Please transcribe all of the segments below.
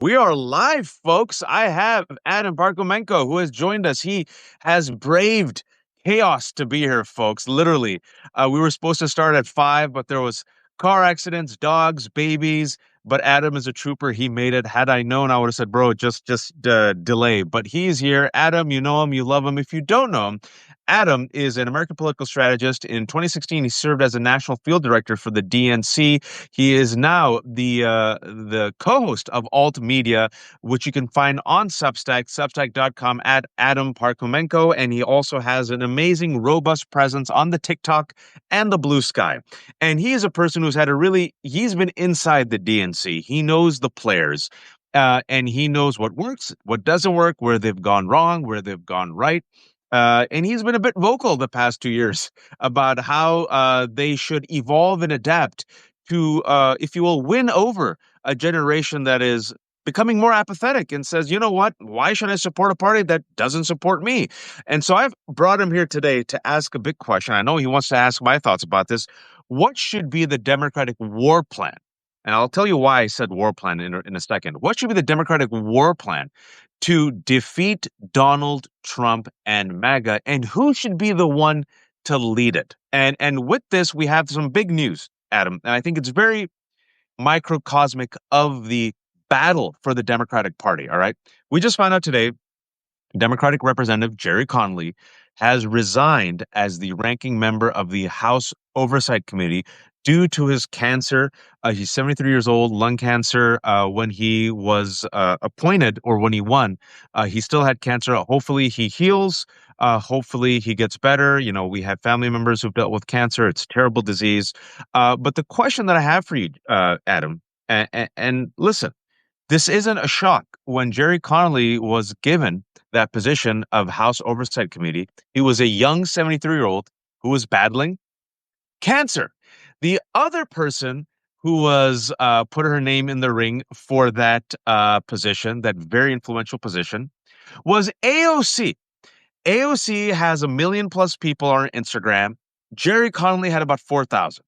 We are live, folks. I have Adam Barkomenko who has joined us. He has braved chaos to be here, folks. Literally, we were supposed to start at 5, but there was car accidents, dogs, babies. But Adam is a trooper. He made it. Had I known, I would have said, "Bro, just delay." But he's here. Adam, you know him, you love him. If you don't know him, Adam is an American political strategist. In 2016, he served as a national field director for the DNC. He is now the co-host of Alt Media, which you can find on Substack, substack.com at Adam Parkomenko. And he also has an amazing, robust presence on the TikTok and the Blue Sky. And he is a person who's he's been inside the DNC. He knows the players. And he knows what works, what doesn't work, where they've gone wrong, where they've gone right. And he's been a bit vocal the past 2 years about how they should evolve and adapt to, if you will, win over a generation that is becoming more apathetic and says, you know what, why should I support a party that doesn't support me? And so I've brought him here today to ask a big question. I know he wants to ask my thoughts about this. What should be the Democratic war plan? And I'll tell you why I said war plan in a second. What should be the Democratic war plan to defeat Donald Trump and MAGA? And who should be the one to lead it? And with this, we have some big news, Adam. And I think it's very microcosmic of the battle for the Democratic Party. All right. We just found out today Democratic Representative Jerry Connolly has resigned as the ranking member of the House Oversight Committee due to his cancer. He's 73 years old, lung cancer. When he was appointed or when he won, he still had cancer. Hopefully he heals. Hopefully he gets better. You know, we have family members who've dealt with cancer. It's a terrible disease. But the question that I have for you, Adam, and listen, this isn't a shock. When Jerry Connolly was given that position of House Oversight Committee, he was a young 73-year-old who was battling cancer. The other person who was put her name in the ring for that position, that very influential position, was AOC. AOC has 1 million+ people on Instagram. Jerry Connolly had about 4,000.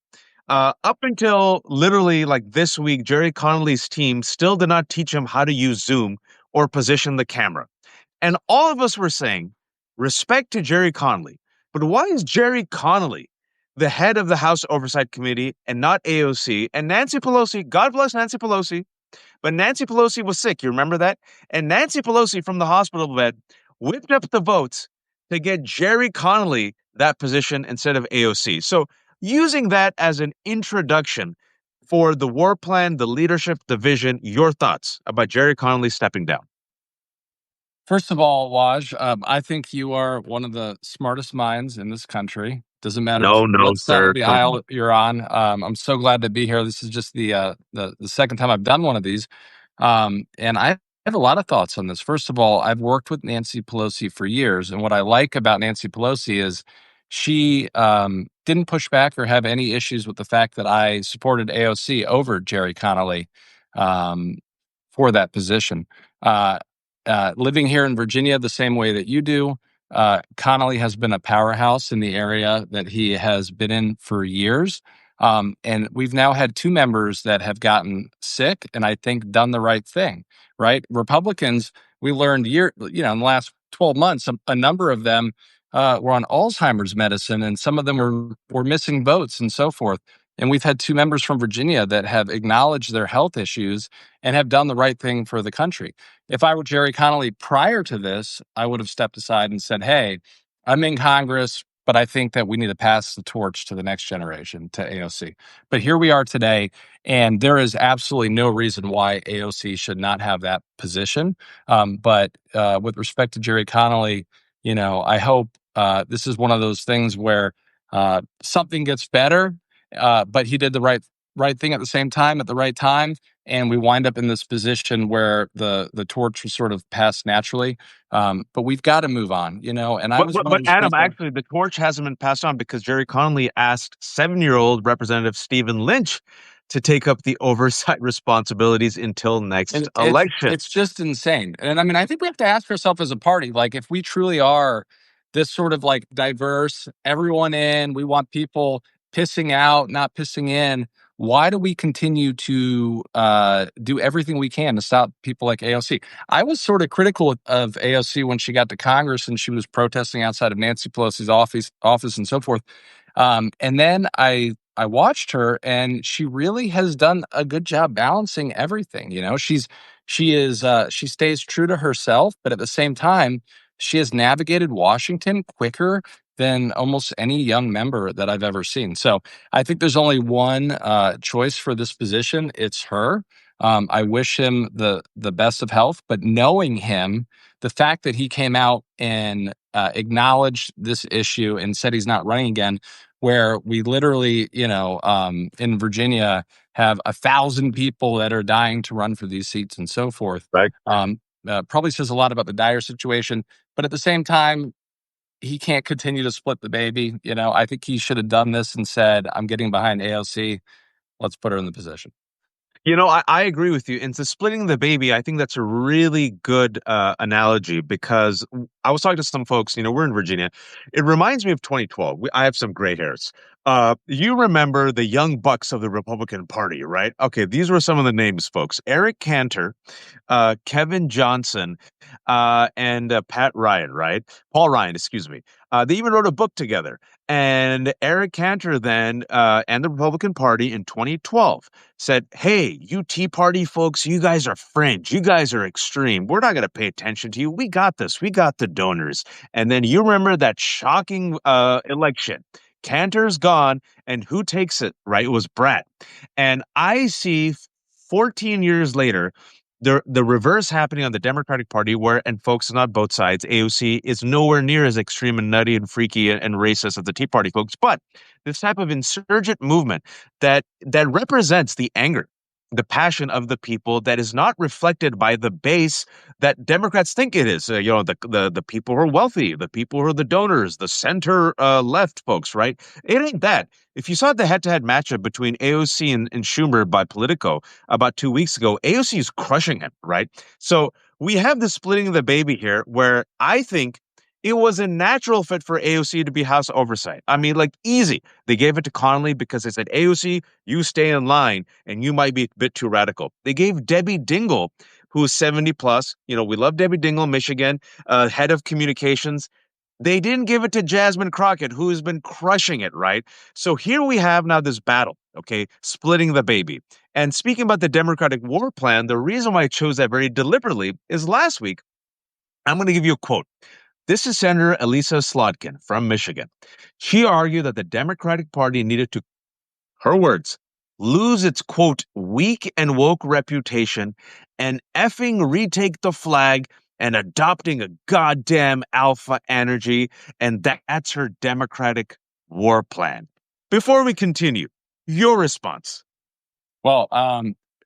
Up until literally like this week, Jerry Connolly's team still did not teach him how to use Zoom or position the camera. And all of us were saying, respect to Jerry Connolly. But why is Jerry Connolly the head of the House Oversight Committee and not AOC? And Nancy Pelosi, God bless Nancy Pelosi, but Nancy Pelosi was sick. You remember that? And Nancy Pelosi from the hospital bed whipped up the votes to get Jerry Connolly that position instead of AOC. So using that as an introduction for the war plan, the leadership, the vision, your thoughts about Jerry Connolly stepping down. First of all, Waj, I think you are one of the smartest minds in this country. Doesn't matter No, what side sir. of the aisle you're on. I'm so glad to be here. This is just the second time I've done one of these, and I have a lot of thoughts on this. First of all, I've worked with Nancy Pelosi for years, and what I like about Nancy Pelosi is she didn't push back or have any issues with the fact that I supported AOC over Jerry Connolly for that position. Living here in Virginia the same way that you do, Connolly has been a powerhouse in the area that he has been in for years. And we've now had 2 members that have gotten sick and I think done the right thing, right? Republicans, we learned in the last 12 months, a number of them were on Alzheimer's medicine and some of them were missing votes and so forth. And we've had 2 members from Virginia that have acknowledged their health issues and have done the right thing for the country. If I were Jerry Connolly prior to this, I would have stepped aside and said, hey, I'm in Congress, but I think that we need to pass the torch to the next generation, to AOC. But here we are today, and there is absolutely no reason why AOC should not have that position. But with respect to Jerry Connolly, I hope this is one of those things where something gets better, but he did the right thing at the same time at the right time. And we wind up in this position where the torch was sort of passed naturally. But we've got to move on, and I was one of But those Adam, people. actually, the torch hasn't been passed on because Jerry Connolly asked 7-year-old Representative Stephen Lynch to take up the oversight responsibilities until next election. It's just insane. And I mean, I think we have to ask ourselves as a party, like, if we truly are this sort of like diverse, everyone in, we want people pissing out, not pissing in. Why do we continue to do everything we can to stop people like AOC? I was sort of critical of AOC when she got to Congress and she was protesting outside of Nancy Pelosi's office and so forth. And then I watched her, and she really has done a good job balancing everything. You know, she stays true to herself, but at the same time, she has navigated Washington quicker than almost any young member that I've ever seen. So I think there's only one choice for this position. It's her. I wish him the best of health, but knowing him, the fact that he came out and acknowledged this issue and said he's not running again, where we literally, in Virginia, have 1,000 people that are dying to run for these seats and so forth. Right. Probably says a lot about the dire situation, but at the same time, he can't continue to split the baby. You know, I think he should have done this and said, "I'm getting behind AOC. Let's put her in the position." I agree with you. Into splitting the baby, I think that's a really good analogy because I was talking to some folks, we're in Virginia. It reminds me of 2012. I have some gray hairs. You remember the young bucks of the Republican Party, right? Okay, these were some of the names, folks. Eric Cantor, Kevin Johnson, and Pat Ryan, right? Paul Ryan, excuse me. They even wrote a book together. And Eric Cantor then and the Republican Party in 2012 said, "Hey, you Tea Party folks, you guys are fringe. You guys are extreme. We're not going to pay attention to you. We got this. We got the donors." And then you remember that shocking election. Cantor's gone, and who takes it? Right? It was Brett. And I see 14 years later, the reverse happening on the Democratic Party, where, and folks, not both sides, AOC is nowhere near as extreme and nutty and freaky and racist as the Tea Party folks, but this type of insurgent movement that represents the anger, the passion of the people, that is not reflected by the base that Democrats think it is. The people who are wealthy, the people who are the donors, the center left folks, right? It ain't that. If you saw the head-to-head matchup between AOC and Schumer by Politico about 2 weeks ago, AOC is crushing him, right? So we have the splitting of the baby here, where I think it was a natural fit for AOC to be House Oversight. I mean, like, easy. They gave it to Connolly because they said, "AOC, you stay in line and you might be a bit too radical." They gave Debbie Dingell, who is 70 plus. We love Debbie Dingell, Michigan, head of communications. They didn't give it to Jasmine Crockett, who has been crushing it, right? So here we have now this battle, okay, splitting the baby. And speaking about the Democratic war plan, the reason why I chose that very deliberately is last week, I'm going to give you a quote. This is Senator Elisa Slotkin from Michigan. She argued that the Democratic Party needed to, her words, lose its, quote, weak and woke reputation and effing retake the flag and adopting a goddamn alpha energy. And that's her Democratic war plan. Before we continue, your response. Well,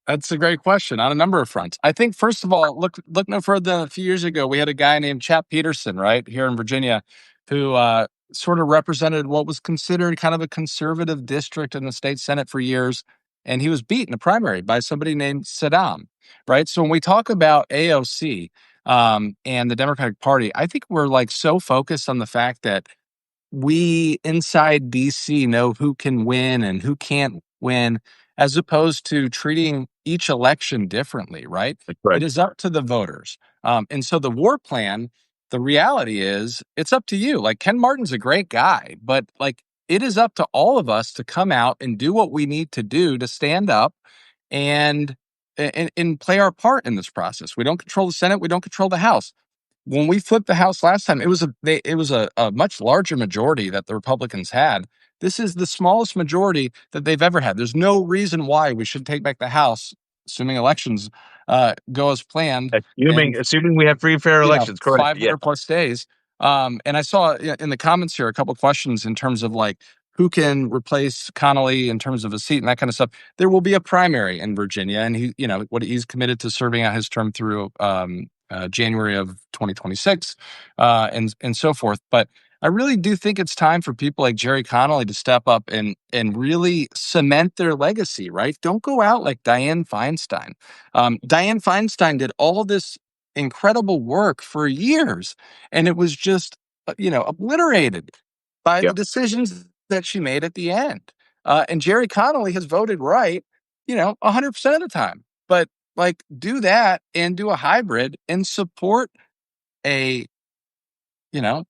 that's a great question on a number of fronts. I think, first of all, look no further than a few years ago, we had a guy named Chap Peterson, right here in Virginia, who sort of represented what was considered kind of a conservative district in the state Senate for years, and he was beat in a primary by somebody named Saddam, right? So when we talk about AOC and the Democratic Party, I think we're like so focused on the fact that we inside DC know who can win and who can't win, as opposed to treating each election differently, right? That's right. It is up to the voters. And so the war plan, the reality is it's up to you. Like, Ken Martin's a great guy, but like, it is up to all of us to come out and do what we need to do to stand up and and play our part in this process. We don't control the Senate, we don't control the House. When we flipped the House last time, it was a much larger majority that the Republicans had. This is the smallest majority that they've ever had. There's no reason why we should take back the House, assuming elections go as planned, Assuming and assuming we have free, fair elections, correct? Yeah. 500 plus days. And I saw in the comments here a couple of questions in terms of like who can replace Connolly in terms of a seat and that kind of stuff. There will be a primary in Virginia, and he's committed to serving out his term through January of 2026, and so forth. But I really do think it's time for people like Jerry Connolly to step up and really cement their legacy. Right? Don't go out like Dianne Feinstein. Dianne Feinstein did all this incredible work for years, and it was just obliterated by the Yep. decisions that she made at the end. And Jerry Connolly has voted right, 100% of the time. But like, do that and do a hybrid and support a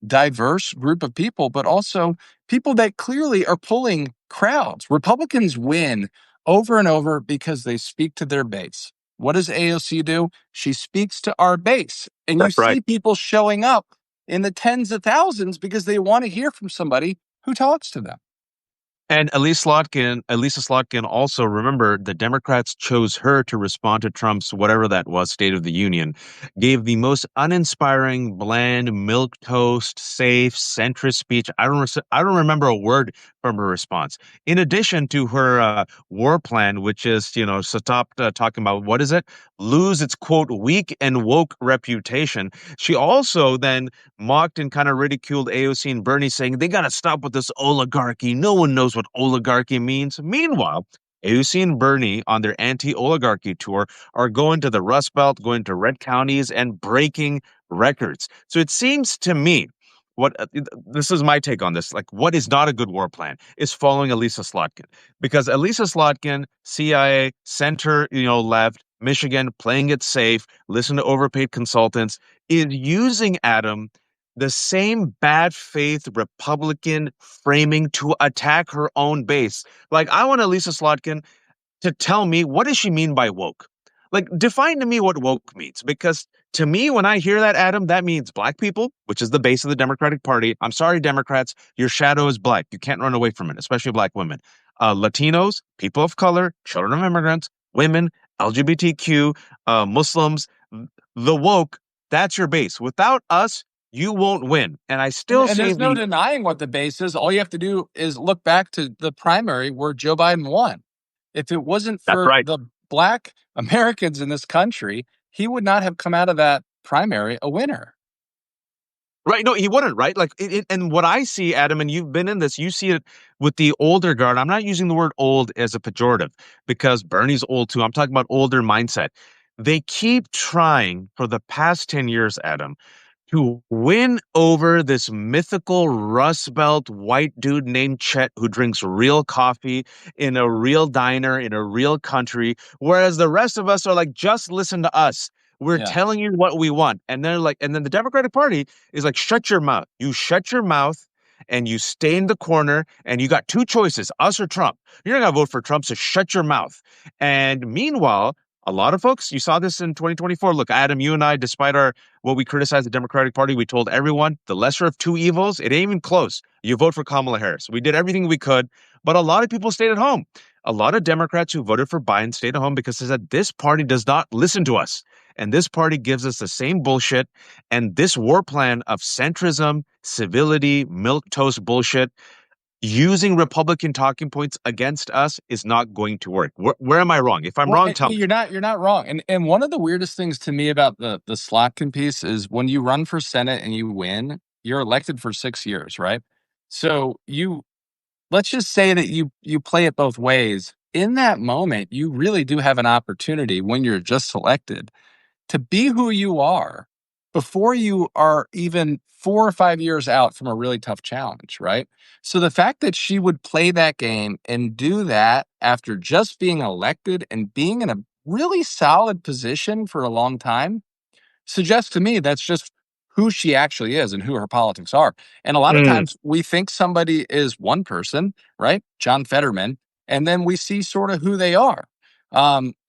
diverse group of people, but also people that clearly are pulling crowds. Republicans win over and over because they speak to their base. What does AOC do? She speaks to our base. And you That's right. see people showing up in the tens of thousands because they want to hear from somebody who talks to them. And Elisa Slotkin also, remember, the Democrats chose her to respond to Trump's whatever that was, State of the Union, gave the most uninspiring, bland, milk toast, safe, centrist speech. I don't remember a word from her response. In addition to her war plan, which is, so stop talking about what is it? Lose its quote weak and woke reputation. She also then mocked and kind of ridiculed AOC and Bernie, saying they got to stop with this oligarchy. No one knows what oligarchy means. Meanwhile, AOC and Bernie on their anti-oligarchy tour are going to the Rust Belt, going to red counties, and breaking records. So it seems to me, what this is my take on this. Like, what is not a good war plan is following Elisa Slotkin, because Elisa Slotkin, CIA, center, left, Michigan, playing it safe, listen to overpaid consultants, is using Adam the same bad faith Republican framing to attack her own base. Like, I want Lisa Slotkin to tell me, what does she mean by woke? Like, define to me what woke means, because to me, when I hear that, Adam, that means black people, which is the base of the Democratic Party. I'm sorry, Democrats, your shadow is black. You can't run away from it, especially black women. Latinos, people of color, children of immigrants, women, LGBTQ, Muslims, the woke, that's your base. Without us, you won't win. And I still And say there's no the denying what the base is. All you have to do is look back to the primary where Joe Biden won. If it wasn't that's for right. the black Americans in this country, he would not have come out of that primary a winner. Right. No, he wouldn't, right? Like, and what I see, Adam, and you've been in this, you see it with the older guard. I'm not using the word old as a pejorative because Bernie's old too. I'm talking about older mindset. They keep trying for the past 10 years, Adam, to win over this mythical Rust Belt white dude named Chet who drinks real coffee in a real diner in a real country, whereas the rest of us are like, just listen to us. We're Yeah. telling you what we want. And they're like, and then the Democratic Party is like, shut your mouth. You shut your mouth and you stay in the corner and you got two choices, us or Trump. You're not going to vote for Trump, so shut your mouth. And meanwhile, a lot of folks, you saw this in 2024. Look, Adam, you and I, despite our what we criticize the Democratic Party, we told everyone the lesser of two evils. It ain't even close. You vote for Kamala Harris. We did everything we could, but a lot of people stayed at home. A lot of Democrats who voted for Biden stayed at home because they said this party does not listen to us. And this party gives us the same bullshit. And this war plan of centrism, civility, milk toast bullshit, using Republican talking points against us is not going to work. Where am I wrong? If I'm Well, wrong, tell me. you're not wrong. And one of the weirdest things to me about the Slotkin piece is when you run for Senate and you win, you're elected for 6 years, right? So let's just say that you play it both ways. In that moment, you really do have an opportunity when you're just selected to be who you are before you are even 4 or 5 years out from a really tough challenge, right? So the fact that she would play that game and do that after just being elected and being in a really solid position for a long time suggests to me that's just who she actually is and who her politics are. And a lot of Mm. times we think somebody is one person, right? John Fetterman, and then we see sort of who they are.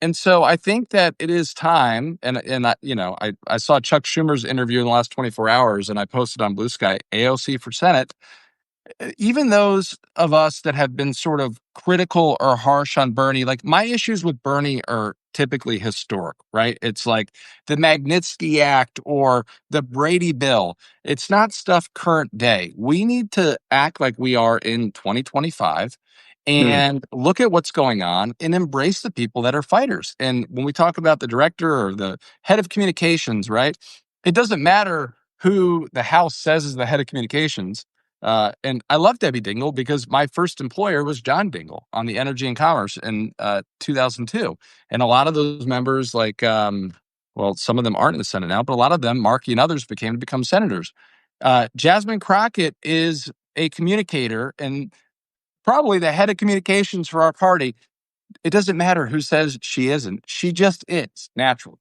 And so I think that it is time, and I saw Chuck Schumer's interview in the last 24 hours, and I posted on Blue Sky AOC for Senate. Even those of us that have been sort of critical or harsh on Bernie, like my issues with Bernie are typically historic, right? It's like the Magnitsky Act or the Brady Bill. It's not stuff current day. We need to act like we are in 2025 Mm. and look at what's going on and embrace the people that are fighters. And when we talk about the director or the head of communications, right? It doesn't matter who the House says is the head of communications. And I love Debbie Dingell because my first employer was John Dingell on the Energy and Commerce in 2002. And a lot of those members, well, some of them aren't in the Senate now, but a lot of them, Markey and others, become senators. Jasmine Crockett is a communicator, and probably the head of communications for our party. It doesn't matter who says she isn't. She just is naturally.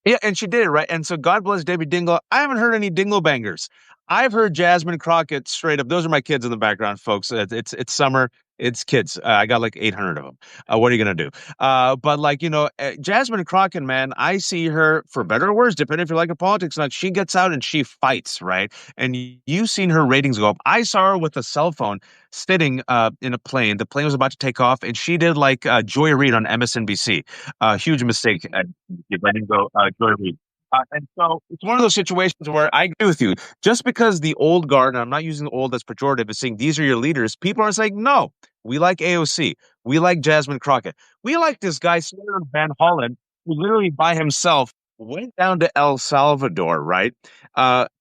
Yeah, and she did it, right? And so God bless Debbie Dingle. I haven't heard any Dingle bangers. I've heard Jasmine Crockett straight up. Those are my kids in the background, folks. It's summer. It's kids. I got like 800 of them. What are you gonna do? But like Jasmine Crockett, man, I see her for better or worse, depending if you like her politics. Like she gets out and she fights, right? And you've seen her ratings go up. I saw her with a cell phone sitting in a plane. The plane was about to take off, and she did like Joy Reid on MSNBC. Huge mistake. Letting go Joy Reid. And so it's one of those situations where I agree with you. Just because the old guard, and I'm not using old as pejorative, is saying these are your leaders, people are saying, no, we like AOC. We like Jasmine Crockett. We like this guy, Senator Van Hollen, who literally by himself went down to El Salvador, right?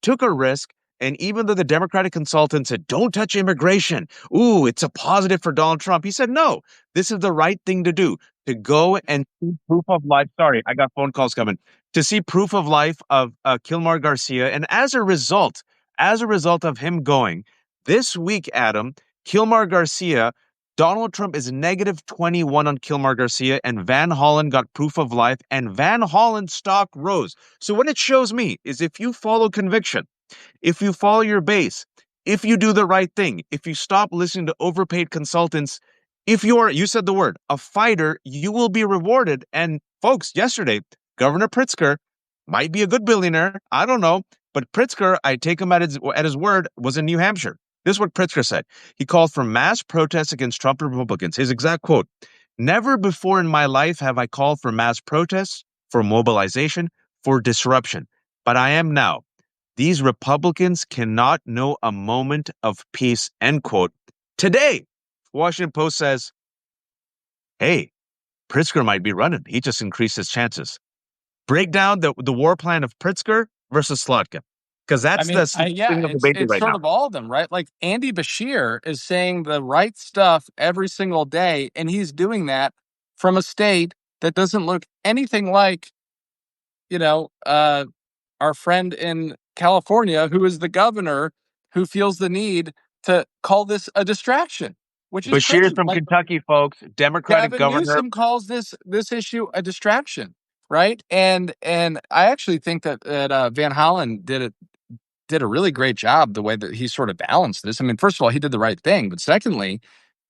Took a risk. And even though the Democratic consultant said, don't touch immigration, ooh, it's a positive for Donald Trump, he said, no, this is the right thing to do, to go and see proof of life. Sorry, I got phone calls coming. To see proof of life of Kilmar Garcia. And as a result of him going, this week, Adam, Kilmar Garcia, Donald Trump is negative 21 on Kilmar Garcia, and Van Hollen got proof of life, and Van Hollen's stock rose. So what it shows me is if you follow conviction, if you follow your base, if you do the right thing, if you stop listening to overpaid consultants, if you are, you said the word, a fighter, you will be rewarded. And folks, yesterday, Governor Pritzker might be a good billionaire. I don't know. But Pritzker, I take him at his word, was in New Hampshire. This is what Pritzker said. He called for mass protests against Trump and Republicans. His exact quote: never before in my life have I called for mass protests, for mobilization, for disruption. But I am now. These Republicans cannot know a moment of peace, end quote. Today, Washington Post says, hey, Pritzker might be running. He just increased his chances. Break down the war plan of Pritzker versus Slotka, because I that's mean, the yeah, thing of debate it's right sort now. of all of them, right? Like Andy Bashir is saying the right stuff every single day, and he's doing that from a state that doesn't look anything like, you know, our friend in California, who is the governor, who feels the need to call this a distraction, which is Bashir's crazy. from Like Kentucky, folks. Democratic Gavin governor. Newsom calls this issue a distraction, right? And I actually think that Van Hollen did a really great job the way that he sort of balanced this. I mean, first of all, he did the right thing, but secondly,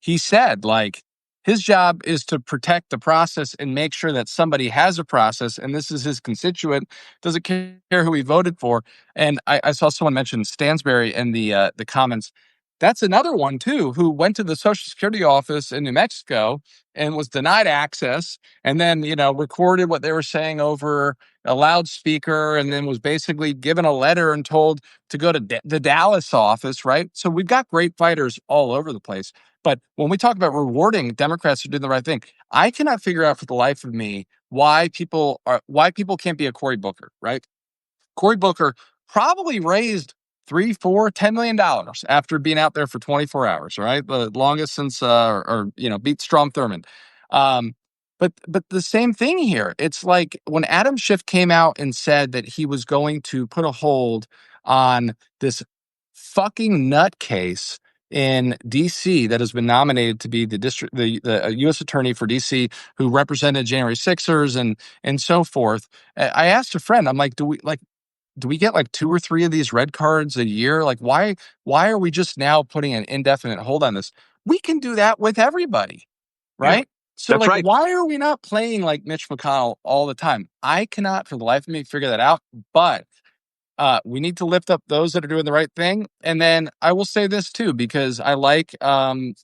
he said like his job is to protect the process and make sure that somebody has a process, and this is his constituent, doesn't care who he voted for. And I saw someone mention Stansberry in the comments. That's another one too, who went to the Social Security office in New Mexico and was denied access, and then recorded what they were saying over a loudspeaker, and then was basically given a letter and told to go to the Dallas office, right? So we've got great fighters all over the place. But when we talk about rewarding Democrats for doing the right thing, I cannot figure out for the life of me why people can't be a Cory Booker, right? Cory Booker probably raised three, four, $10 million after being out there for 24 hours, right? The longest since, beat Strom Thurmond. Um, but the same thing here. It's like when Adam Schiff came out and said that he was going to put a hold on this fucking nutcase in DC that has been nominated to be the U.S. attorney for DC, who represented January Sixers and so forth. I asked a friend, I'm like, do we get like two or three of these red cards a year? Like, why are we just now putting an indefinite hold on this? We can do that with everybody, Yeah, right? So that's like, right. why are we not playing like Mitch McConnell all the time? I cannot for the life of me figure that out, but we need to lift up those that are doing the right thing. And then I will say this too, because I like the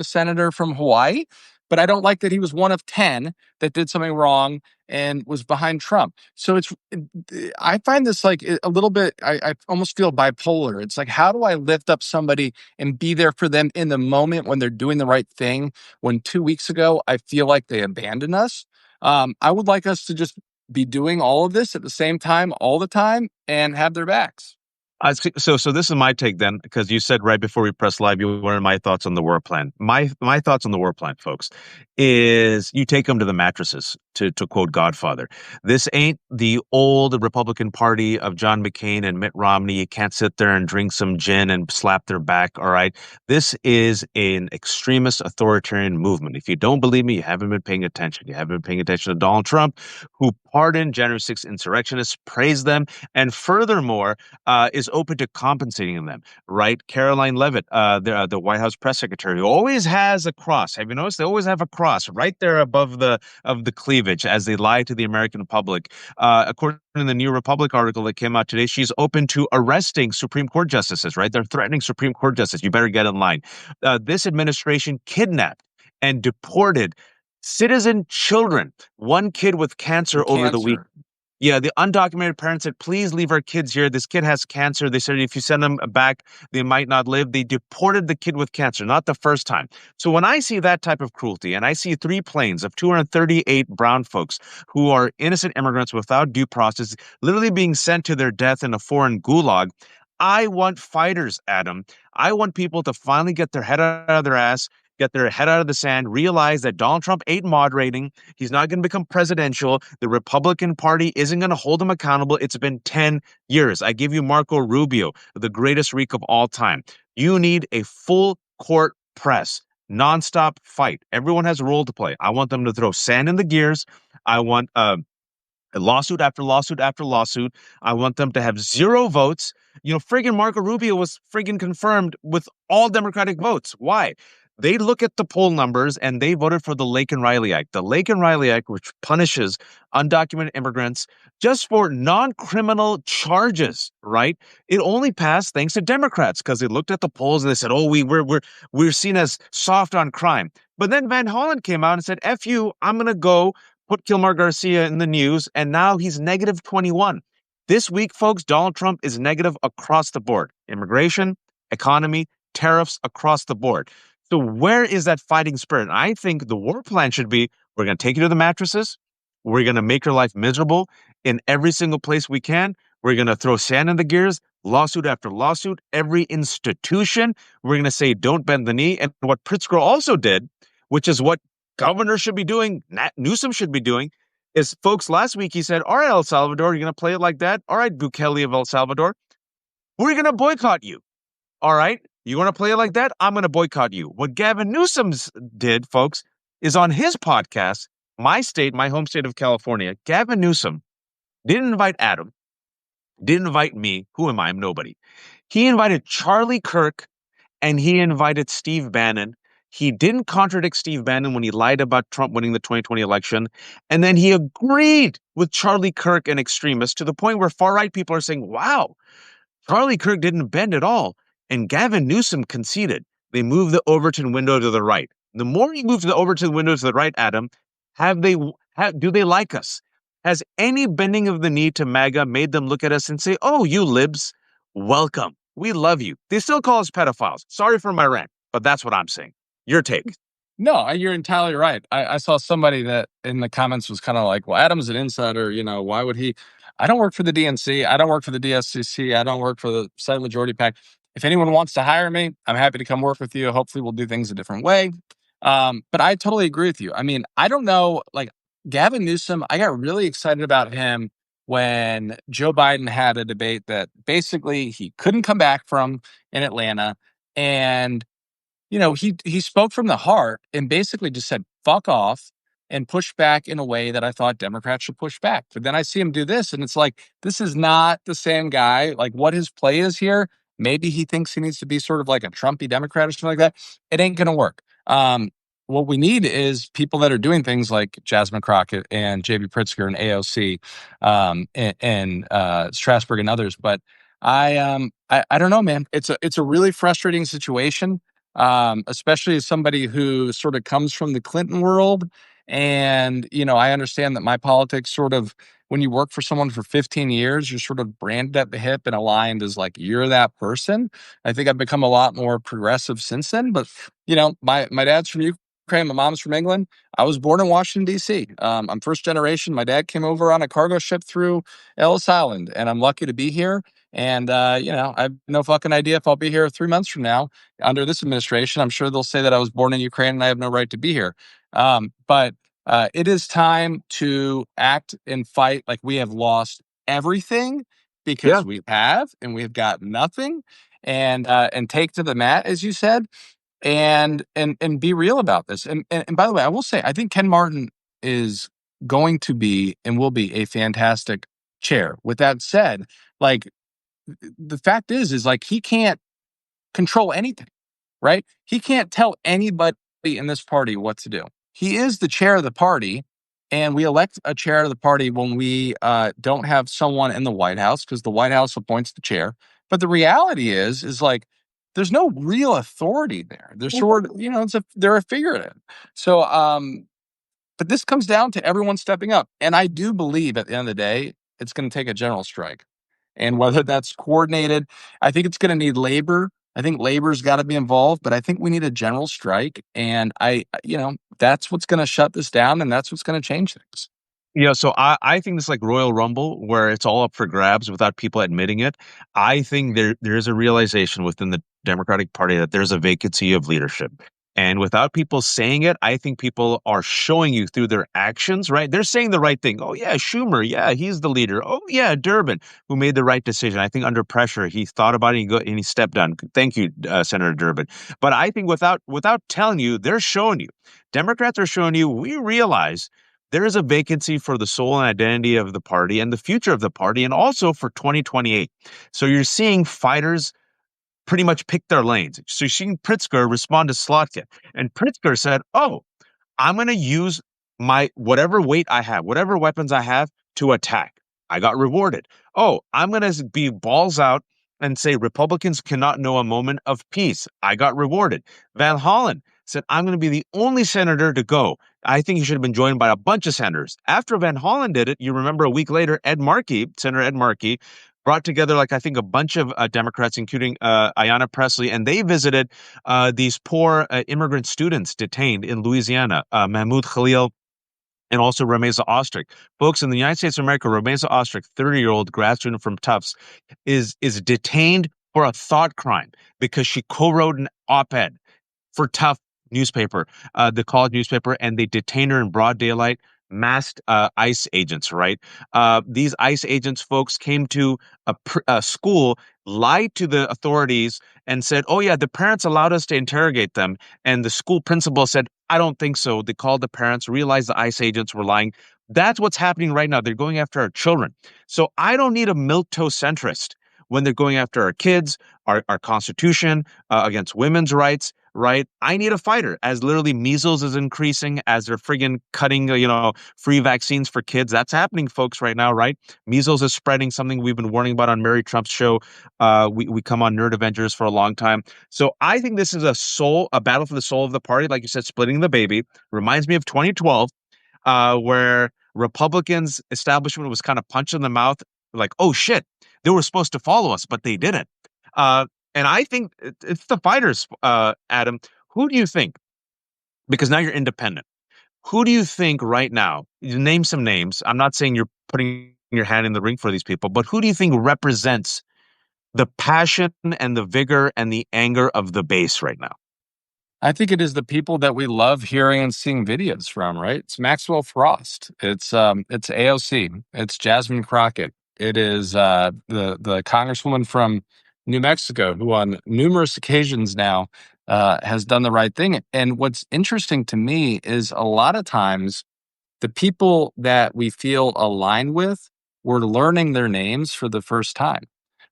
senator from Hawaii, but I don't like that he was one of 10 that did something wrong and was behind Trump. So I find this like a little bit, I almost feel bipolar. It's like, how do I lift up somebody and be there for them in the moment when they're doing the right thing? When 2 weeks ago, I feel like they abandoned us. I would like us to just be doing all of this at the same time all the time and have their backs. So this is my take then, because you said right before we press live, you wanted my thoughts on the war plan. My thoughts on the war plan, folks, is you take them to the mattresses. to quote Godfather. This ain't the old Republican Party of John McCain and Mitt Romney. You can't sit there and drink some gin and slap their back. All right. This is an extremist authoritarian movement. If you don't believe me, you haven't been paying attention. You haven't been paying attention to Donald Trump, who pardoned January 6th insurrectionists, praised them, and furthermore, is open to compensating them. Right. Caroline Levitt, the White House press secretary, who always has a cross. Have you noticed? They always have a cross right there above the cleavage as they lie to the American public. According to the New Republic article that came out today, she's open to arresting Supreme Court justices, right? They're threatening Supreme Court justice. You better get in line. This administration kidnapped and deported citizen children, one kid with cancer over the week. Cancer. Yeah, the undocumented parents said, please leave our kids here. This kid has cancer. They said if you send them back, they might not live. They deported the kid with cancer, not the first time. So when I see that type of cruelty and I see 3 planes of 238 brown folks who are innocent immigrants without due process literally being sent to their death in a foreign gulag, I want fighters, Adam. I want people to finally get their head out of their ass, get their head out of the sand, realize that Donald Trump ain't moderating. He's not going to become presidential. The Republican Party isn't going to hold him accountable. It's been 10 years. I give you Marco Rubio, the greatest reek of all time. You need a full court press, nonstop fight. Everyone has a role to play. I want them to throw sand in the gears. I want lawsuit after lawsuit after lawsuit. I want them to have zero votes. Friggin' Marco Rubio was friggin' confirmed with all Democratic votes. Why? They look at the poll numbers and they voted for the Lake and Riley Act. The Lake and Riley Act, which punishes undocumented immigrants just for non-criminal charges, right? It only passed thanks to Democrats because they looked at the polls and they said, "Oh, we're seen as soft on crime." But then Van Hollen came out and said, "F you, I'm gonna go put Kilmar Garcia in the news," and now he's negative 21. This week, folks, Donald Trump is negative across the board. Immigration, economy, tariffs across the board. So where is that fighting spirit? I think the war plan should be, we're going to take you to the mattresses. We're going to make your life miserable in every single place we can. We're going to throw sand in the gears, lawsuit after lawsuit, every institution. We're going to say, don't bend the knee. And what Pritzker also did, which is what governor should be doing, Newsom should be doing, is, folks, last week he said, all right, El Salvador, you're going to play it like that? All right, Bukele of El Salvador, we're going to boycott you. All right, you want to play it like that? I'm going to boycott you. What Gavin Newsom did, folks, is on his podcast, my state, my home state of California, Gavin Newsom didn't invite Adam, didn't invite me. Who am I? I'm nobody. He invited Charlie Kirk and he invited Steve Bannon. He didn't contradict Steve Bannon when he lied about Trump winning the 2020 election. And then he agreed with Charlie Kirk and extremists to the point where far-right people are saying, wow, Charlie Kirk didn't bend at all. And Gavin Newsom conceded. They moved the Overton window to the right. The more you move the Overton window to the right, Adam, do they like us? Has any bending of the knee to MAGA made them look at us and say, oh, you libs, welcome. We love you. They still call us pedophiles. Sorry for my rant, but that's what I'm saying. Your take. No, you're entirely right. I saw somebody that in the comments was kind of like, well, Adam's an insider. Why would he? I don't work for the DNC. I don't work for the DSCC. I don't work for the Senate Majority PAC. If anyone wants to hire me, I'm happy to come work with you. Hopefully, we'll do things a different way. But I totally agree with you. I mean, I don't know, like Gavin Newsom, I got really excited about him when Joe Biden had a debate that basically he couldn't come back from in Atlanta. And he spoke from the heart and basically just said, fuck off and pushed back in a way that I thought Democrats should push back. But then I see him do this and it's like, this is not the same guy. Like what his play is here, maybe he thinks he needs to be sort of like a Trumpy Democrat or something like that. It ain't going to work. What we need is people that are doing things like Jasmine Crockett and JB Pritzker and AOC and Strasburg and others. But I don't know, man. It's a really frustrating situation, especially as somebody who sort of comes from the Clinton world. And, I understand that my politics sort of, when you work for someone for 15 years, you're sort of branded at the hip and aligned as like, you're that person. I think I've become a lot more progressive since then. But, my dad's from Ukraine, my mom's from England. I was born in Washington, D.C. I'm first generation. My dad came over on a cargo ship through Ellis Island, and I'm lucky to be here. And, I have no fucking idea if I'll be here 3 months from now under this administration. I'm sure they'll say that I was born in Ukraine and I have no right to be here. But It is time to act and fight like we have lost everything, Yeah. because we have, and we've got nothing, and take to the mat, as you said, and be real about this. And by the way, I will say, I think Ken Martin is going to be and will be a fantastic chair. With that said, like, the fact is like, he can't control anything, right? He can't tell anybody in this party what to do. He is the chair of the party, and we elect a chair of the party when we don't have someone in the White House, because the White House appoints the chair. But the reality is like, there's no real authority there. They're sort of, they're a figurative. So, but this comes down to everyone stepping up, and I do believe at the end of the day, it's going to take a general strike. And whether that's coordinated, I think it's going to need labor. I think labor's got to be involved, but I think we need a general strike. And that's what's going to shut this down, and that's what's going to change things. Yeah, so I think it's like Royal Rumble where it's all up for grabs without people admitting it. I think there is a realization within the Democratic Party that there's a vacancy of leadership. And without people saying it, I think people are showing you through their actions, right? They're saying the right thing. Oh, yeah, Schumer. Yeah, he's the leader. Oh, yeah, Durbin, who made the right decision. I think under pressure, he thought about it and he stepped down. Thank you, Senator Durbin. But I think without telling you, they're showing you. Democrats are showing you, we realize there is a vacancy for the soul and identity of the party and the future of the party, and also for 2028. So you're seeing fighters pretty much pick their lanes. So you're seeing Pritzker respond to Slotkin. And Pritzker said, oh, I'm going to use my whatever weight I have, whatever weapons I have to attack. I got rewarded. Oh, I'm going to be balls out and say Republicans cannot know a moment of peace. I got rewarded. Van Hollen said, I'm going to be the only senator to go. I think he should have been joined by a bunch of senators. After Van Hollen did it, you remember a week later, Senator Ed Markey, brought together, like, I think a bunch of Democrats, including Ayanna Pressley, and they visited these poor immigrant students detained in Louisiana, Mahmoud Khalil and also Rameza Ostrich. Folks, in the United States of America, Rameza Ostrich, 30-year-old grad student from Tufts, is detained for a thought crime because she co-wrote an op-ed for Tough newspaper, the college newspaper, and they detain her in broad daylight. Masked ICE agents, right? These ICE agents, folks, came to a school, lied to the authorities, and said, "Oh yeah, the parents allowed us to interrogate them." And the school principal said, "I don't think so." They called the parents, realized the ICE agents were lying. That's what's happening right now. They're going after our children. So I don't need a milquetoast centrist when they're going after our kids, our Constitution, against women's rights, right? I need a fighter, as literally measles is increasing, as they're friggin' cutting, free vaccines for kids. That's happening, folks, right now, right? Measles is spreading, something we've been warning about on Mary Trump's show. We come on Nerd Avengers for a long time. So I think this is a battle for the soul of the party. Like you said, splitting the baby. Reminds me of 2012, where Republicans establishment was kind of punched in the mouth, like, oh shit, they were supposed to follow us, but they didn't. Uh, and I think it's the fighters, Adam. Who do you think? Because now you're independent. Who do you think right now? You name some names. I'm not saying you're putting your hand in the ring for these people, but who do you think represents the passion and the vigor and the anger of the base right now? I think it is the people that we love hearing and seeing videos from, right? It's Maxwell Frost. It's AOC. It's Jasmine Crockett. It is the congresswoman from New Mexico, who on numerous occasions now has done the right thing. And what's interesting to me is, a lot of times, the people that we feel aligned with, we're learning their names for the first time,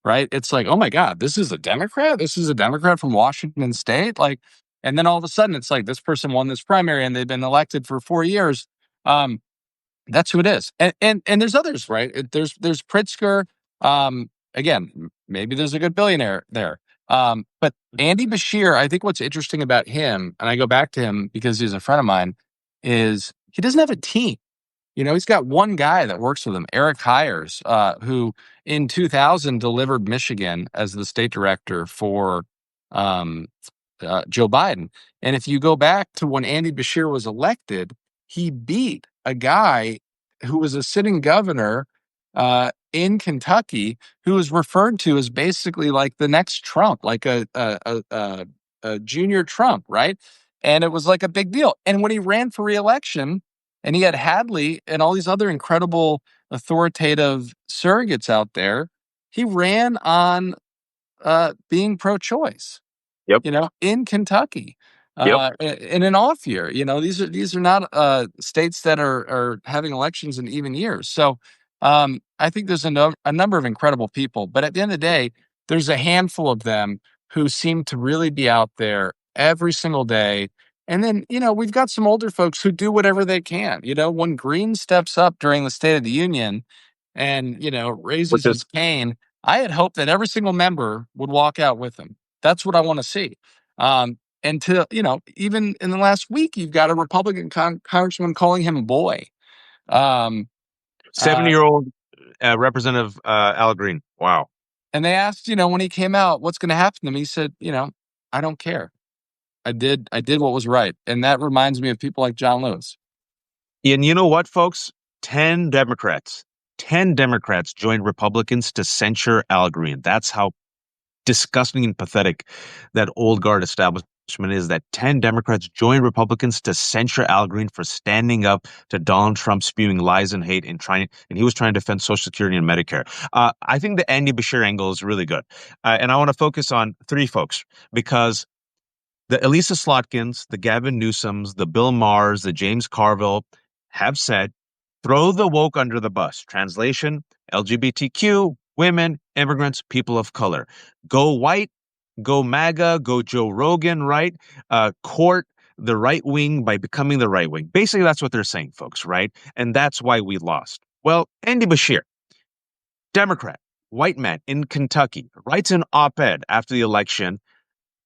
right? It's like, oh my God, this is a Democrat? This is a Democrat from Washington State? Like, and then all of a sudden it's like, this person won this primary and they've been elected for 4 years. That's who it is. And there's others, right? There's Pritzker. Again, maybe there's a good billionaire there. But Andy Bashir, I think what's interesting about him, and I go back to him because he's a friend of mine, is he doesn't have a team. He's got one guy that works with him, Eric Hires, who in 2000 delivered Michigan as the state director for um, Joe Biden. And if you go back to when Andy Bashir was elected, he beat a guy who was a sitting governor in Kentucky, who was referred to as basically like the next Trump, like a junior Trump, right? And it was like a big deal. And when he ran for reelection, And he had Hadley and all these other incredible authoritative surrogates out there. He ran on being pro-choice, Yep. in Kentucky, Yep. in an off year. These are not states that are having elections in even years. So I think there's a number of incredible people, but at the end of the day, there's a handful of them who seem to really be out there every single day. And then, we've got some older folks who do whatever they can. When Green steps up during the State of the Union and, Which raises is his cane, I had hoped that every single member would walk out with him. That's what I want to see. And to, even in the last week, you've got a Republican congressman calling him a boy. Um, 70 uh, year old Representative Al Green. Wow. and they asked, when he came out, what's going to happen to him? He said, I don't care. I did what was right. And that reminds me of people like John Lewis. And you know what, folks? 10 Democrats, 10 Democrats joined Republicans to censure Al Green. That's how disgusting and pathetic that old guard establishment is, that 10 Democrats joined Republicans to censure Al Green for standing up to Donald Trump spewing lies and hate and he was trying to defend Social Security and Medicare. I think the Andy Bashir angle is really good. And I want to focus on three folks because the Elisa Slotkins, the Gavin Newsoms, the Bill Maher's, the James Carville have said, throw the woke under the bus. Translation, LGBTQ, women, immigrants, people of color. Go white, go MAGA, go Joe Rogan, right? Court the right wing by becoming the right wing. Basically, that's what they're saying, folks, right? And that's why we lost. Well, Andy Bashir, Democrat, white man in Kentucky, writes an op-ed after the election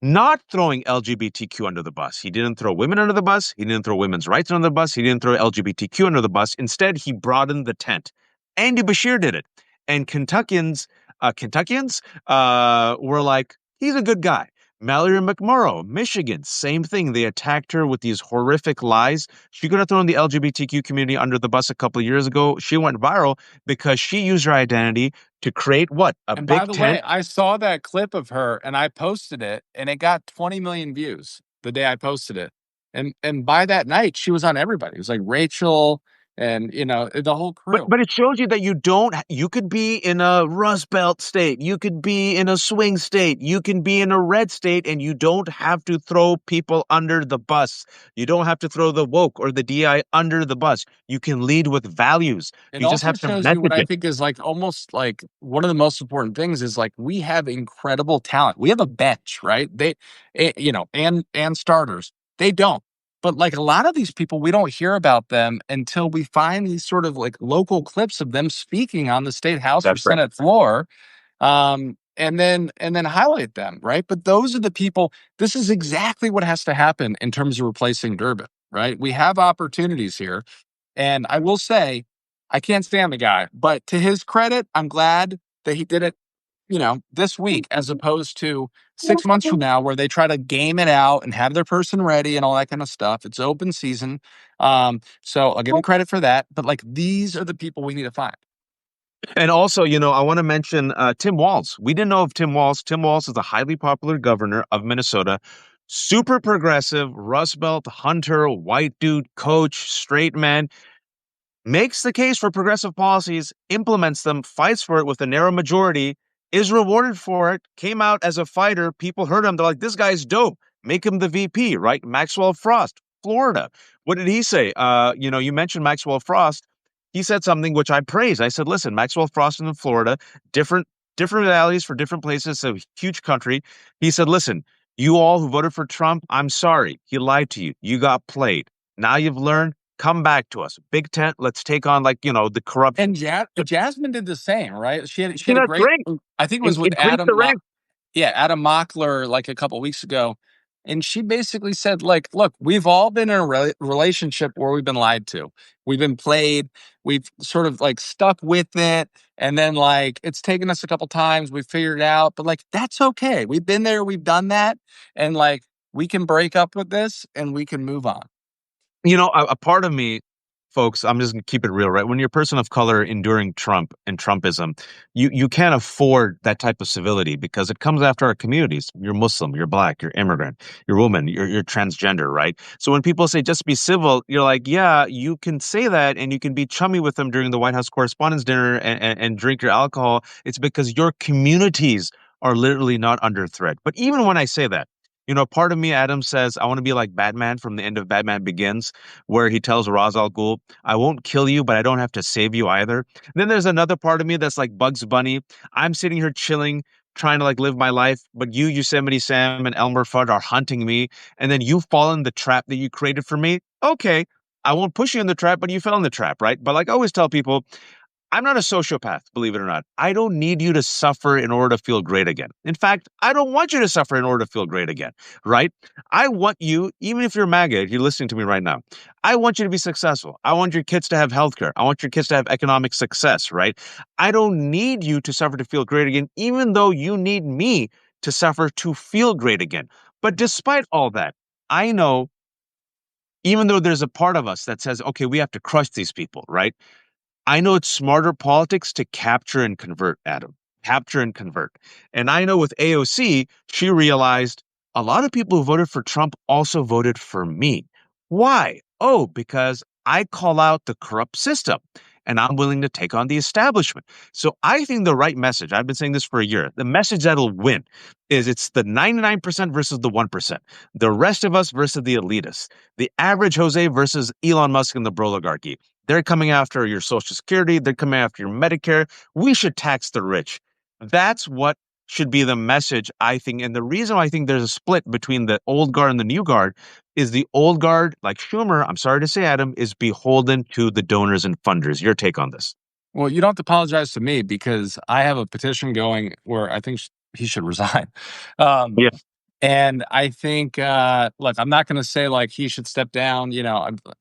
not throwing LGBTQ under the bus. He didn't throw women under the bus. He didn't throw women's rights under the bus. He didn't throw LGBTQ under the bus. Instead, he broadened the tent. Andy Bashir did it. And Kentuckians were like, he's a good guy. Mallory McMorrow, Michigan, same thing. They attacked her with these horrific lies. She could have thrown the LGBTQ community under the bus a couple of years ago. She went viral because she used her identity to create what? A And by big the way, tent. I saw that clip of her and I posted it and it got 20 million views the day I posted it. And by that night, she was on everybody. It was like Rachel and, the whole But crew. but it shows you that you could be in a Rust Belt state, you could be in a swing state, you can be in a red state, and you don't have to throw people under the bus. You don't have to throw the woke or the DI under the bus. You can lead with values. It You just also have to shows you what message I it. think is like almost like one of the most important things is like we have incredible talent. We have a bench, right? And starters. They don't. But like a lot of these people, we don't hear about them until we find these sort of like local clips of them speaking on the state house or That's right. senate floor, and then highlight them, right? But those are the people. This is exactly what has to happen in terms of replacing Durbin, right? We have opportunities here, and I will say, I can't stand the guy, but to his credit, I'm glad that he did it, this week, as opposed to 6 months from now, where they try to game it out and have their person ready and all that kind of stuff. It's open season. So I'll give him credit for that. But like, these are the people we need to find. And also, I want to mention Tim Walz. We didn't know of Tim Walz. Tim Walz is a highly popular governor of Minnesota, super progressive, Rust Belt, hunter, white dude, coach, straight man. Makes the case for progressive policies, implements them, fights for it with a narrow majority, is rewarded for it, came out as a fighter. People heard him. They're like, this guy's dope. Make him the VP, right? Maxwell Frost, Florida. What did he say? You mentioned Maxwell Frost. He said something which I praise. I said, listen, Maxwell Frost in Florida, different different realities for different places, a huge country. He said, listen, you all who voted for Trump, I'm sorry. He lied to you. You got played. Now you've learned. Come back to us. Big tent. Let's take on the corruption. And Jasmine did the same, right? She had a That's great. great. I think it was with Increase the ranks. Adam Mockler, like a couple weeks ago, and she basically said, like, look, we've all been in a relationship where we've been lied to, we've been played, we've sort of like stuck with it, and then like it's taken us a couple times, we figured it out, but like that's okay. We've been there, we've done that, and like we can break up with this and we can move on. A part of me folks, I'm just gonna keep it real, right? When you're a person of color enduring Trump and Trumpism, you can't afford that type of civility because it comes after our communities. You're Muslim, you're black, you're immigrant, you're woman, you're transgender, right? So when people say just be civil, you're like, yeah, you can say that and you can be chummy with them during the White House Correspondents' Dinner and drink your alcohol. It's because your communities are literally not under threat. But even when I say that, part of me, Adam, says I want to be like Batman from the end of Batman Begins, where he tells Ra's al Ghul, I won't kill you, but I don't have to save you either. Then there's another part of me that's like Bugs Bunny. I'm sitting here chilling, trying to like live my life, but you, Yosemite Sam, and Elmer Fudd are hunting me, and then you fall in the trap that you created for me. Okay, I won't push you in the trap, but you fell in the trap, right? But like I always tell people, I'm not a sociopath, believe it or not. I don't need you to suffer in order to feel great again. In fact, I don't want you to suffer in order to feel great again, right? I want you, even if you're MAGA, if you're listening to me right now, I want you to be successful. I want your kids to have healthcare. I want your kids to have economic success, right? I don't need you to suffer to feel great again, even though you need me to suffer to feel great again. But despite all that, I know, even though there's a part of us that says, okay, we have to crush these people, right? I know it's smarter politics to capture and convert, Adam. Capture and convert. And I know with AOC, she realized a lot of people who voted for Trump also voted for me. Why? Oh, because I call out the corrupt system and I'm willing to take on the establishment. So I think the right message, I've been saying this for a year, the message that'll win is it's the 99% versus the 1%, the rest of us versus the elitists, the average Jose versus Elon Musk and the Broligarchy. They're coming after your Social Security. They're coming after your Medicare. We should tax the rich. That's what should be the message, I think. And the reason why I think there's a split between the old guard and the new guard is the old guard, like Schumer, I'm sorry to say, Adam, is beholden to the donors and funders. Your take on this? Well, you don't have to apologize to me because I have a petition going where I think he should resign. Um, Yeah, and I think, look, I'm not going to say like he should step down.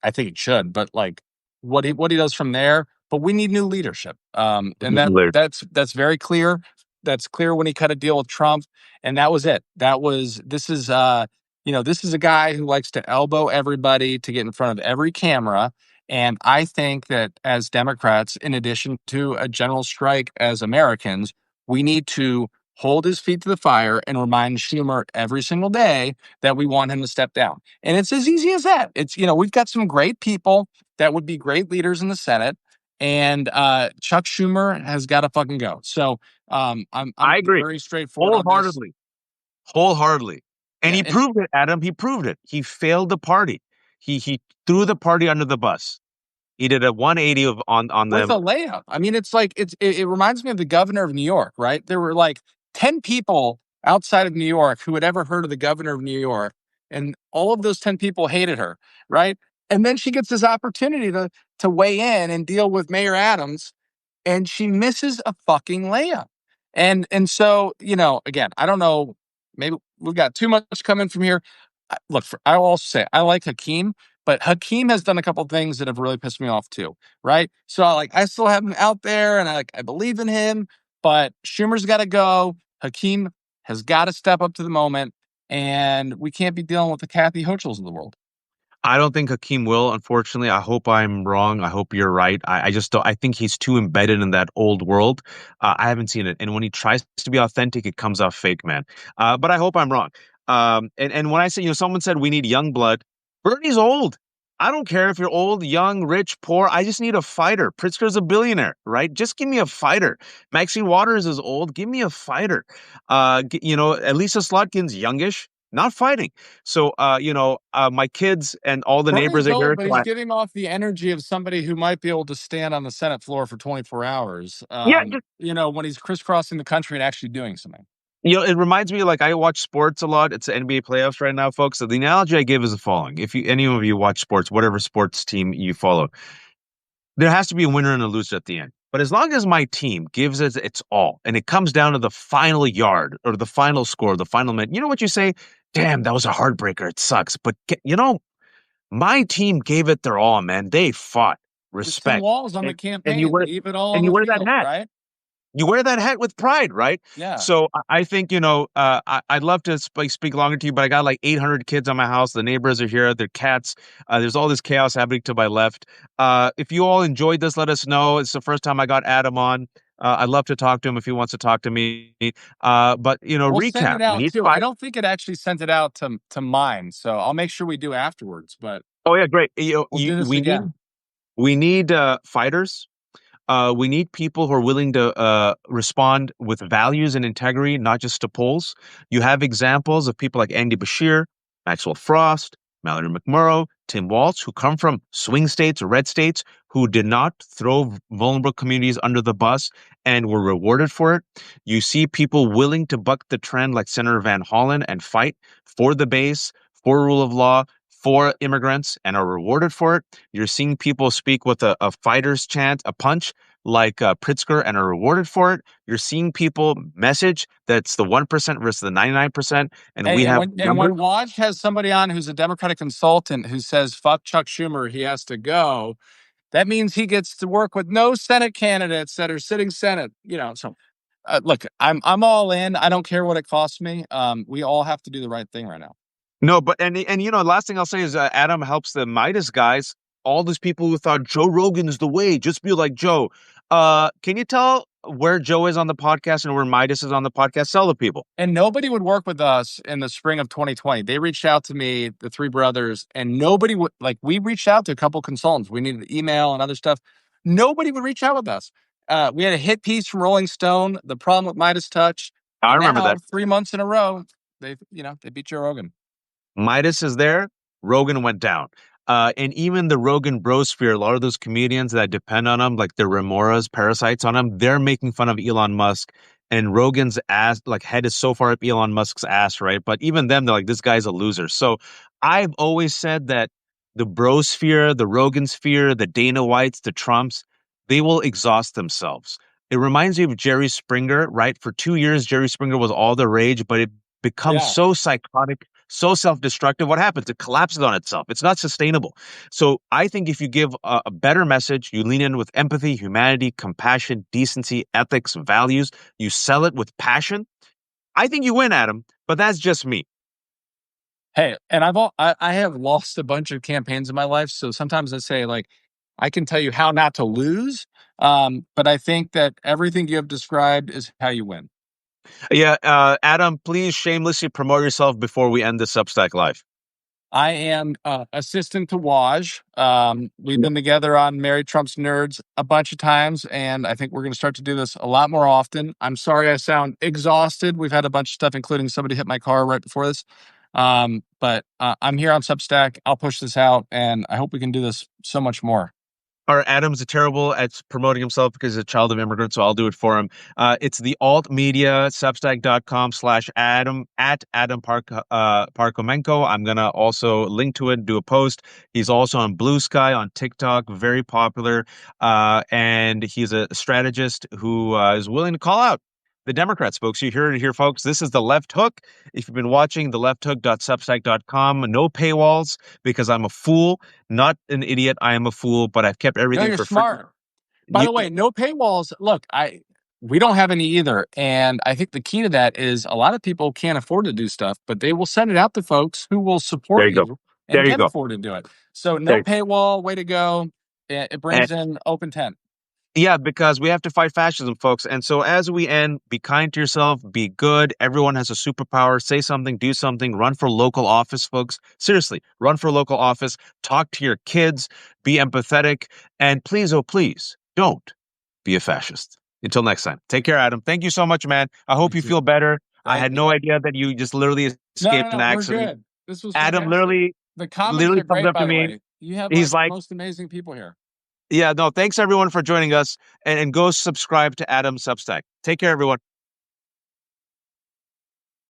I think he should, but like what he does from there. But we need new leadership, and that's very clear. That's clear when he cut a deal with Trump, and that was it. This is a guy who likes to elbow everybody to get in front of every camera. And I think that as Democrats, in addition to a general strike as Americans, we need to hold his feet to the fire and remind Schumer every single day that we want him to step down. And it's as easy as that. We've got some great people that would be great leaders in the Senate. And Chuck Schumer has got to fucking go. So I'm I agree. very straightforward on this. Wholeheartedly. Wholeheartedly. And Yeah, he and proved it, Adam. He proved it. He failed the party. He threw the party under the bus. He did a 180 on with a them. layup. I mean, it's like it reminds me of the governor of New York, right? There were like 10 people outside of New York who had ever heard of the governor of New York, and all of those 10 people hated her, right? And then she gets this opportunity to weigh in and deal with Mayor Adams, and she misses a fucking layup. And so, again, I don't know, maybe we've got too much coming from here. Look, I will also say I like Hakeem, but Hakeem has done a couple things that have really pissed me off too, right? So I still have him out there, and I believe in him, but Schumer's got to go. Hakeem has got to step up to the moment, and we can't be dealing with the Kathy Hochuls of the world. I don't think Hakeem will, unfortunately. I hope I'm wrong. I hope you're right. I just don't. I think he's too embedded in that old world. I haven't seen it, and when he tries to be authentic, it comes off fake, man. But I hope I'm wrong. And when I say, someone said we need young blood. Bernie's old. I don't care if you're old, young, rich, poor. I just need a fighter. Pritzker's a billionaire, right? Just give me a fighter. Maxine Waters is old. Give me a fighter. Elisa Slotkin's youngish, not fighting. So, my kids and all the neighbors Bernie's are old, here. but he's giving off the energy of somebody who might be able to stand on the Senate floor for 24 hours. Yeah, When he's crisscrossing the country and actually doing something. it reminds me like I watch sports a lot. It's the NBA playoffs right now, folks. So the analogy I give is the following: if any of you watch sports, whatever sports team you follow, there has to be a winner and a loser at the end. But as long as my team gives it its all, and it comes down to the final yard or the final score, the final minute, you know what you say? Damn, that was a heartbreaker. It sucks, but my team gave it their all, man. They fought. There's 10 Respect. walls on the And you campaign. wear Leave it all on and the you wear that field, hat. right? you wear that hat with pride, right? Yeah. So I think, I'd love to speak longer to you, but I got like 800 kids on my house. The neighbors are here, their cats. There's all this chaos happening to my left. If you all enjoyed this, let us know. It's the first time I got Adam on. I'd love to talk to him if he wants to talk to me. But We'll send recap. it We out need too. I five. don't think it actually sent it out to mine, so I'll make sure we do afterwards. But Oh yeah, great. we'll do this again. We need fighters. We need people who are willing to respond with values and integrity, not just to polls. You have examples of people like Andy Bashir, Maxwell Frost, Mallory McMurrow, Tim Walz, who come from swing states or red states, who did not throw vulnerable communities under the bus and were rewarded for it. You see people willing to buck the trend like Senator Van Hollen and fight for the base, for rule of law, for immigrants, and are rewarded for it. You're seeing people speak with a fighter's chant, a punch, like Pritzker, and are rewarded for it. You're seeing people message that's the 1% versus the 99%, and Hey, we have and numbers. when Watch has somebody on who's a Democratic consultant who says "fuck Chuck Schumer," he has to go. That means he gets to work with no Senate candidates that are sitting Senate. So look, I'm all in. I don't care what it costs me. We all have to do the right thing right now. No, but last thing I'll say is Adam helps the Midas guys. All those people who thought Joe Rogan is the way, just be like Joe. Can you tell where Joe is on the podcast and where Midas is on the podcast? Sell the people. And nobody would work with us in the spring of 2020. They reached out to me, the three brothers, and nobody would we reached out to a couple consultants. We needed email and other stuff. Nobody would reach out with us. We had a hit piece from Rolling Stone, The Problem with Midas Touch, I and remember now that. 3 months in a row, they beat Joe Rogan. Midas is there. Rogan went down. And even the Rogan brosphere, a lot of those comedians that depend on him, like the Remoras, parasites on him, they're making fun of Elon Musk. And Rogan's ass, like head is so far up Elon Musk's ass, right? But even them, they're like, this guy's a loser. So I've always said that the brosphere, the Rogan sphere, the Dana Whites, the Trumps, they will exhaust themselves. It reminds me of Jerry Springer, right? For 2 years, Jerry Springer was all the rage, but it becomes Yeah. so psychotic, so self-destructive. What happens? It collapses on itself. It's not sustainable. So I think if you give a better message, you lean in with empathy, humanity, compassion, decency, ethics, values, you sell it with passion, I think you win, Adam. But that's just me. Hey, and I have lost a bunch of campaigns in my life, so sometimes I say like I can tell you how not to lose, but I think that everything you have described is how you win. Yeah, Adam, please shamelessly promote yourself before we end this Substack live. I am assistant to Waj. We've been together on Mary Trump's Nerds a bunch of times, and I think we're going to start to do this a lot more often. I'm sorry I sound exhausted. We've had a bunch of stuff, including somebody hit my car right before this. But I'm here on Substack. I'll push this out, and I hope we can do this so much more. Or Adam's terrible at promoting himself because he's a child of immigrants, so I'll do it for him. It's the alt media, substack.com/Adam at Adam Parkomenko. I'm going to also link to it, do a post. He's also on Blue Sky on TikTok, very popular. And he's a strategist who is willing to call out the Democrats, folks. You heard it here, folks. This is the Left Hook. If you've been watching, the lefthook.substack.com, no paywalls because I'm a fool, not an idiot. I am a fool, but I've kept No, everything you're for free. smart. By the way, no paywalls. Look, we don't have any either, and I think the key to that is a lot of people can't afford to do stuff, but they will send it out to folks who will There support you go. you and There you can go. afford to do it. So no There. paywall. Way to go! It And brings in open tent. yeah, because we have to fight fascism, folks. And so as we end, be kind to yourself, be good. Everyone has a superpower. Say something, do something, run for local office, folks. Seriously, run for local office, talk to your kids, be empathetic, and please, oh, please, don't be a fascist. Until next time. Take care, Adam. Thank you so much, man. I You hope you too. feel better. I Thank had you. no idea that you just literally No, no, escaped an no. We're accident. good. This was Adam fantastic. The comments literally are comes great, up to by the me. way. You have He's like the like, most amazing people here. yeah, no, thanks everyone for joining us and go subscribe to Adam's Substack. Take care, everyone.